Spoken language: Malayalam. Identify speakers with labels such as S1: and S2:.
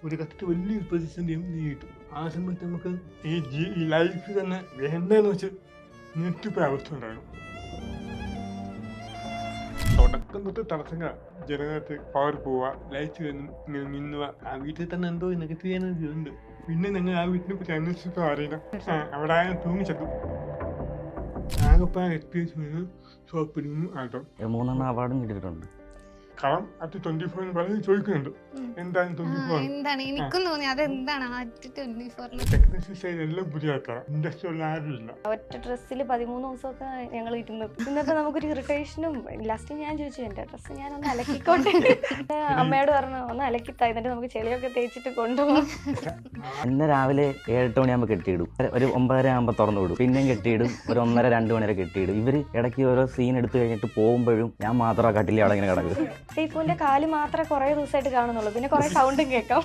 S1: ഒരു കത്ത് വലിയൊരു പ്രതിസന്ധിയും നേരിട്ടു. ആ സമയത്ത് നമുക്ക് ഈ ലൈഫ് തന്നെ വേണ്ടെന്ന് വെച്ച് ഞെട്ടിപ്പോയ അവസ്ഥ ഉണ്ടായിരുന്നു. തുടക്കം തൊട്ട് തടസ്സങ്ങൾ, ജനങ്ങൾക്ക് പവർ പോവുക, ലൈറ്റ് ഇങ്ങനെ മിന്നുക, ആ വീട്ടിൽ തന്നെ എന്തോ നെഗറ്റീവ് എനർജി ഉണ്ട്. പിന്നെ ഞങ്ങൾ ആ വീട്ടിനെ പറ്റി അന്വേഷിച്ചപ്പോൾ അറിയില്ല, അവിടെ ആരും തൂങ്ങിച്ചെത്തു. ആകെപ്പാ എക്സ്പീരിയൻസ് ഷോപ്പിനും ആട്ടോ
S2: 3 അവാർഡും കിട്ടിയിട്ടുണ്ട്.
S1: കളം അത് 24 പറഞ്ഞ് ചോദിക്കുന്നുണ്ട് എന്താണ് 24.
S3: എന്താണ് എനിക്കും തോന്നി അതെന്താണ്
S1: ടെക്നീഷ്യൻ സൈഡ് എല്ലാം പുതിയ ആൾക്കാരാണ്, ഇൻഡസ്ട്രി ഉള്ള ആരും ഇല്ല.
S4: ഒറ്റ ഡ്രസ്സിൽ 13 ദിവസമൊക്കെ ഞങ്ങൾ ഇരുന്നത്. ഇന്നത്തെ നമുക്കൊരു ഇറിറ്റേഷനും. ലാസ്റ്റ് ഞാൻ ചോദിച്ചു എന്റെ ഡ്രസ്സ് ഞാനൊന്ന് അലക്കിക്കോട്ടെ. അമ്മയോട് പറഞ്ഞു ഒന്ന് അലക്കിത്താ, എന്നിട്ട് നമുക്ക് ചെളിയൊക്കെ തേച്ചിട്ട് കൊണ്ടുപോകും.
S2: എന്നെ രാവിലെ 7-8 മണിയാകുമ്പോൾ കെട്ടിയിടും, ഒരു 9:30 ആകുമ്പോൾ തുറന്നു വിടും, പിന്നെയും കെട്ടിയിടും, ഒരു 1:30-2 മണി വരെ കെട്ടിയിടും. ഇവര് ഇടയ്ക്ക് ഓരോ സീൻ എടുത്തു കഴിഞ്ഞിട്ട് പോകുമ്പോഴും ഞാൻ മാത്രം കട്ടിൽ അവിടെ ഇങ്ങനെ കിടക്കും.
S4: ടീപ്പൂന്റെ കാല് മാത്രമേ കുറെ ദിവസമായിട്ട് കാണുന്നുള്ളൂ, പിന്നെ കുറെ സൗണ്ടും കേൾക്കാം.